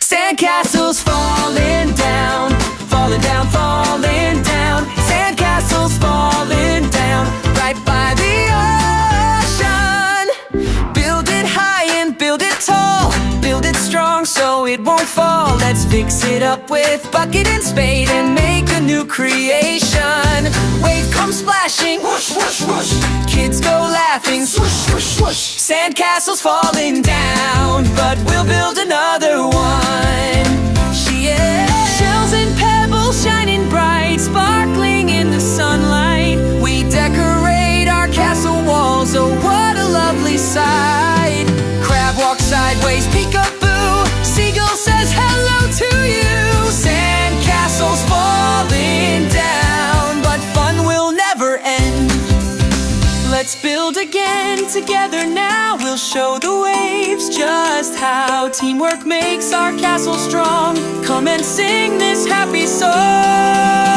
Sandcastles falling down, falling down, falling down. Sandcastles falling down, right by the ocean. Build it high and build it tall, build it strong so it won't fall. Let's fix it up with bucket and spade and make a new creation. Wave comes splashing, whoosh, whoosh, whoosh. Kids go laughing, swoosh, swoosh, swoosh. Sandcastles falling down, but we'll build another one. Yeah. Shells and pebbles shining bright, sparkling in the sunlight. We decorate our castle walls, oh what a lovely sight. Crab walks sideways, peekaboo. Seagull says hello to you. Sandcastles falling down, but fun will never end. Let's build again together now. We'll show the waves just how teamwork makes our castle strong. Come and sing this happy song.